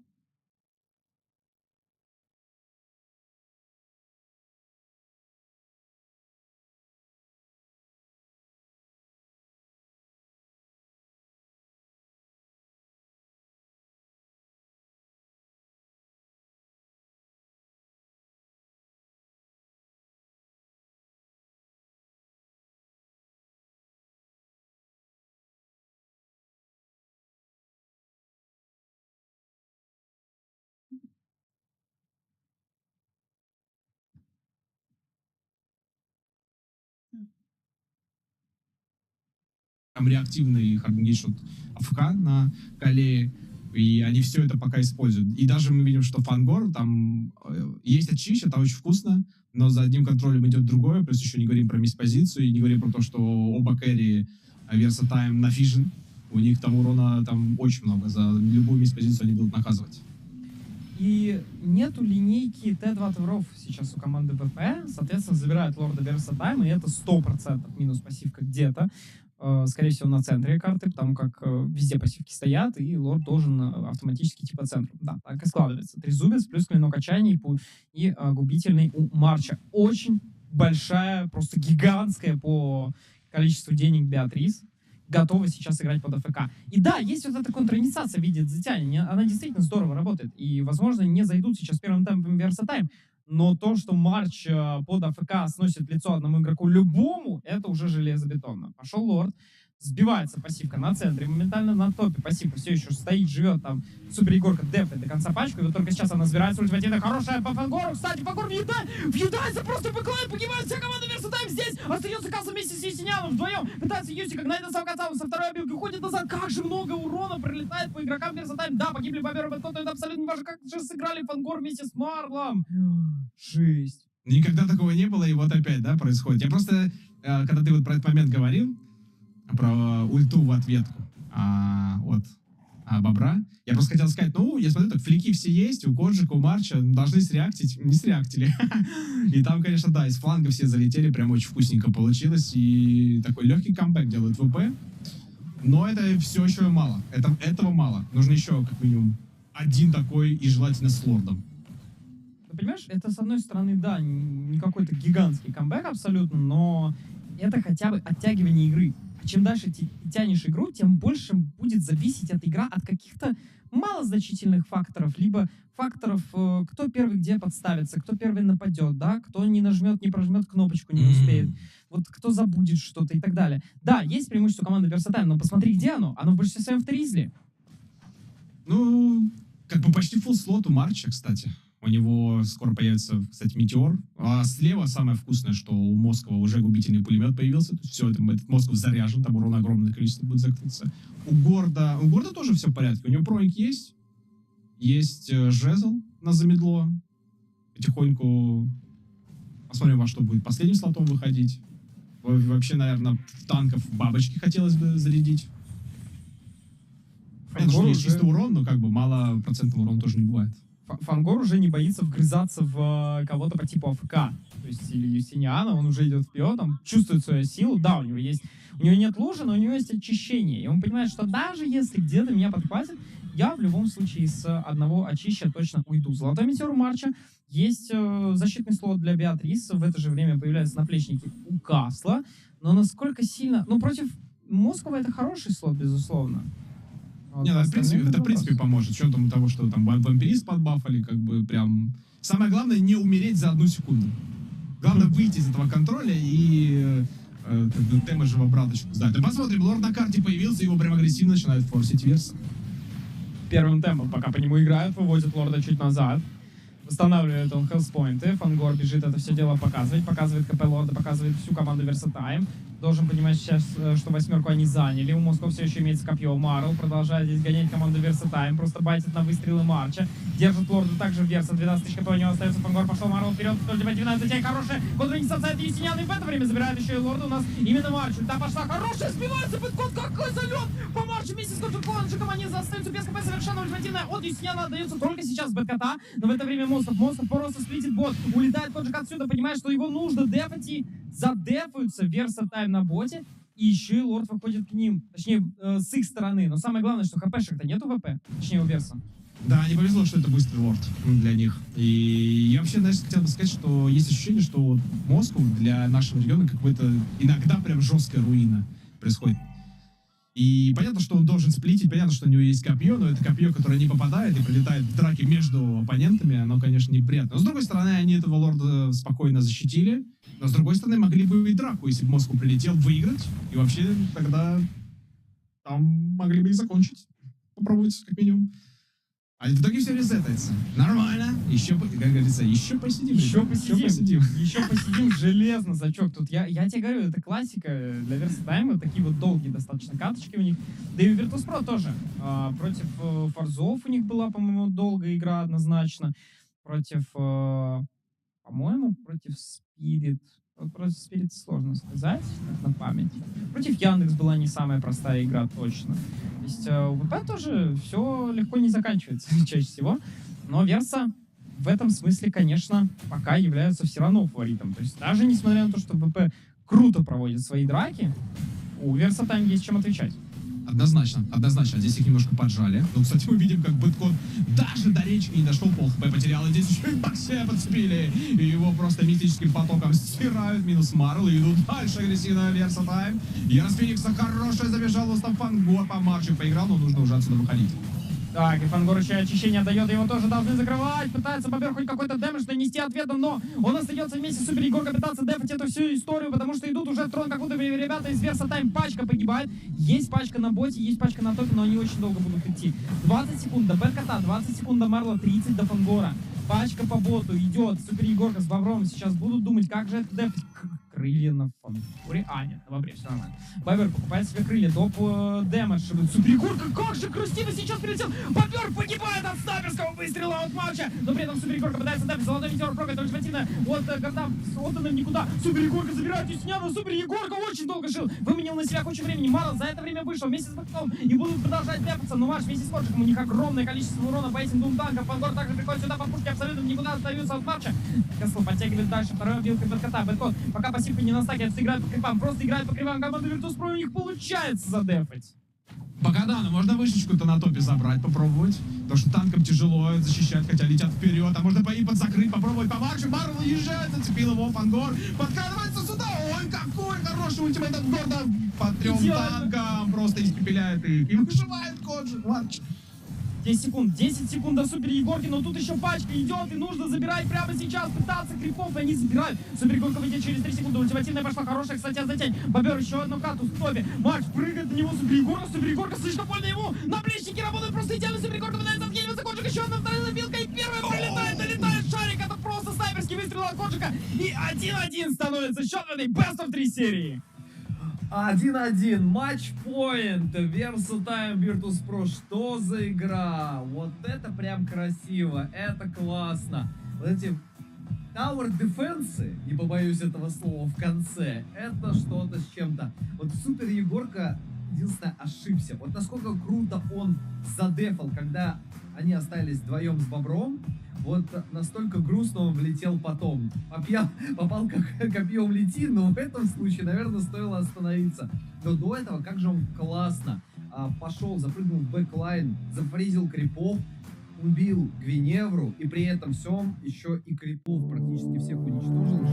Там реактивный харденгейшот АФК на Галее, и они все это пока используют. И даже мы видим, что Фангор, там есть очища, там очень вкусно, но за одним контролем идет другое, плюс еще не говорим про мисс-позицию, и не говорим про то, что оба кэрри Версатайм на фишн, у них там урона там очень много, за любую мисс-позицию они будут наказывать. И нету линейки Т2 тавров сейчас у команды ВП, соответственно, забирают лорда Версатайм, и это 100% минус пассивка где-то. Скорее всего, на центре карты, потому как везде пассивки стоят, и лорд должен автоматически идти по центру. Да, так и складывается. Трезубец плюс клинок отчаяния и губительный у Марча. Очень большая, просто гигантская по количеству денег Беатрис готова сейчас играть под АФК. И да, есть вот эта контраинициация в виде затяния, она действительно здорово работает. И, возможно, не зайдут сейчас первым темпом Версатайм, но то, что Марч под АФК сносит лицо одному игроку любому, это уже железобетонно. Пошел лорд, сбивается пассивка на центре, моментально на топе пассивка все еще стоит, живет там. Супер Егорка дефает до конца пачку, и вот только сейчас она сбирается ультимативно хорошая по Фангору. Кстати, Фангор въедается просто в эклайн, погибает вся команда Версатайм здесь. Остается Касса вместе с Есеняном вдвоем. Пытается Юси, как найдет сам Касса, со второй обилки уходит назад. Как же много урона прилетает по игрокам Версатайм. Да, погибли бомберы, это абсолютно не важно, как же сыграли Фангор вместе с Марлом. Жесть. Никогда такого не было, и вот опять, да, происходит. Я просто, когда ты вот про этот момент говорил, про ульту в ответку от Бобра. Я просто хотел сказать, ну, я смотрю, так флики все есть, у Коджика, у Марча, должны среактить, не среактили. И там, конечно, да, из фланга все залетели, прям очень вкусненько получилось, и такой легкий камбэк делают ВП. Но это все еще мало, этого мало. Нужно еще, как минимум, один такой, и желательно с лордом. Ты понимаешь, это, с одной стороны, да, не какой-то гигантский камбэк абсолютно, но это хотя бы оттягивание игры. Чем дальше ты тянешь игру, тем больше будет зависеть эта игра от каких-то малозначительных факторов, либо факторов, кто первый где подставится, кто первый нападет, да, кто не нажмет, не прожмет кнопочку, не успеет, вот кто забудет что-то и так далее. Да, есть преимущество команды Versatile, но посмотри, где оно? Оно в большинстве своем в Тризли. Ну, как бы почти фулл слот у Марча, кстати. У него скоро появится, кстати, метеор. А слева самое вкусное, что у Москова уже губительный пулемет появился. То есть все, этот Москов заряжен, там урона огромное количество будет закрыться. У Горда тоже все в порядке. У него проник есть. Есть жезл на замедло. Потихоньку посмотрим, во что будет последним слотом выходить. Вообще, наверное, в танков бабочки хотелось бы зарядить. Понятно, что есть чистый урон, но как бы мало процентного урона тоже не бывает. Фангор уже не боится вгрызаться в кого-то по типу АФК. То есть, или Юстиниана, он уже идет вперед, там, чувствует свою силу. Да, у него нет лужи, но у него есть очищение. И он понимает, что даже если где-то меня подхватит, я в любом случае с одного очища точно уйду. Золотой метеор у Марча. Есть защитный слот для Беатрис. В это же время появляются наплечники у Касла. Но насколько сильно... Ну, против Москва это хороший слот, безусловно. Не, это в принципе поможет. С учетом того, что там вампирист подбафали, как бы прям... Самое главное не умереть за 1 секунду. Главное выйти из этого контроля и темы живобраточку сдать. Да посмотрим, лорд на карте появился, его прям агрессивно начинают форсить Верса. Первым темпом, пока по нему играют, выводит лорда чуть назад. Восстанавливает он хелспоинты. Фангор бежит это все дело показывать. Показывает КП лорда, показывает всю команду Versatile. Должен понимать сейчас, что 8 они заняли. У Москва все еще имеется копье. Марл продолжает здесь гонять команду Versatile. Просто байтит на выстрелы Марча. Держит лорда также Верса. 12 тысяч КП у него остается. Фангор пошел Марл вперед. 12 ай, хорошая контринистация от Юстиниана. И в это время забирает еще и лорда у нас именно Марчу. Да, пошла хорошая. Сбивается бэткот. Какой залет по Марчу вместе с контрклончиком. Они остаются без КП совершенно ультимативная. От Юстиниана отдается только сейчас бэткота. Но в это время Москов просто сплитит бот. Улетает Коджик отсюда. Понимает, что его нужно дефать. И задефаются Versatile на боте. И еще и лорд выходит к ним. Точнее, с их стороны. Но самое главное, что хпшек-то нету ВП. Точнее, у Верса. Да, не повезло, что это быстрый лорд для них. И я вообще, знаешь, хотел бы сказать, что есть ощущение, что Москва для нашего региона какой-то иногда прям жесткая руина происходит. И понятно, что он должен сплитить, понятно, что у него есть копье, но это копье, которое не попадает и прилетает в драке между оппонентами, оно, конечно, неприятно. Но, с другой стороны, они этого лорда спокойно защитили, но, с другой стороны, могли бы и драку, если бы Москву прилетел, выиграть, и вообще тогда там могли бы и закончить. Попробовать, как минимум. А в итоге все резетается. Нормально. Еще, как говорится, еще посидим. Еще посидим железно, зачок. Тут я тебе говорю, это классика для Versatile. Такие вот долгие достаточно каточки у них. Да и у Virtus.pro тоже. Против Форзов у них была, по-моему, долгая игра однозначно. Против, по-моему, против Spirit. Против Spirit сложно сказать, на память. Против Яндекс была не самая простая игра, точно. То есть у ВП тоже все легко не заканчивается чаще всего. Но Верса в этом смысле, конечно, пока являются все равно фаворитом. То есть даже несмотря на то, что ВП круто проводит свои драки, у Верса там есть чем отвечать. Однозначно. Здесь их немножко поджали. Но, кстати, мы видим, как бэткот даже до речки не дошел, пол хп потерял. И здесь еще и боксе подцепили. И его просто мистическим потоком стирают. Минус Марл. И идут дальше агрессивно Versatile. Ярос Феникса хорошая забежал. Устав Фангор по Марчу поиграл, но нужно уже отсюда выходить. Так, и Фангор еще очищение отдает, его тоже должны закрывать. Пытается Бобер хоть какой-то дэмэдж нанести ответом, но он остается вместе с Супер Егоркой пытаться дефать эту всю историю, потому что идут уже в трон, как будто ребята из Versatile. Пачка погибает. Есть пачка на боте, есть пачка на топе, но они очень долго будут идти. 20 секунд до бэткота, 20 секунд до Марла, 30 до Фангора. Пачка по боту идет. Супер Егорка с Бобром сейчас будут думать, как же это дефать. крылья на фанфуре. А, нет, на бобре, все нормально. Бобер покупает себе крылья, доп дэмэдж. Супер Егорка, как же Крустина сейчас прилетел! Бобер погибает от снайперского выстрела от матча! Но при этом Супер Егорка пытается дать золотой метеор прогать ультимативно от когда отданным никуда. Супер Егорка забирает Юсняна, Супер Егорка очень долго жил, выменил на себя кучу времени. Марл за это время вышел вместе с Бэктом и будут продолжать дефаться, но матч вместе с Корчиком, у них огромное количество урона по этим двум танкам. Фангор также приходит сюда по пушке, абсолютно никуда остаются от матча. Кэсл подтягивает дальше, второй вилкой под кота. Бэткот пока пассивка не настакивается, играет по крипам, просто играет по крипам. Команда Virtus.pro, у них получается задефать. Пока да, но можно вышечку-то на топе забрать, попробовать. Потому что танкам тяжело защищать, хотя летят вперед. А можно и подзакрыть, попробовать по Маршу. Марл уезжает, зацепил его Фангор. Подкрадывается сюда. Ой, какой хороший ультимейт от Горда. По 3 танкам просто испепеляет их. И выживает Коджи. 10 секунд до Супер Егорки, но тут еще пачка идет, и нужно забирать прямо сейчас, пытаться крипов, и они забирают. Супер Егорка выйдет через 3 секунды, ультимативная пошла, хорошая, кстати, затянь. Бобер еще одну карту в топе, Макс прыгает на него, Супер Егорка слишком больно ему, наплечники работают просто идеально, Супер Егорка пытается отхиливаться, Коджик еще одна вторая забилка, и первая прилетает, долетает шарик, это просто снайперский выстрел от Коджика, и 1-1 становится счет в этой Best of 3 серии. 1-1, матч-поинт, Versatile Virtus.pro, что за игра? Вот это прям красиво, это классно. Вот эти Tower Defense, не побоюсь этого слова, в конце, это что-то с чем-то. Вот Супер Егорка, единственное, ошибся. Вот насколько круто он задефал, когда они остались вдвоем с Бобром, вот настолько грустно он влетел потом. Попал как копьем лети, но в этом случае, наверное, стоило остановиться. Но до этого, как же он классно пошел, запрыгнул в бэклайн, зафризил крипов, убил Гвиневру, и при этом всем еще и крипов практически всех уничтожил.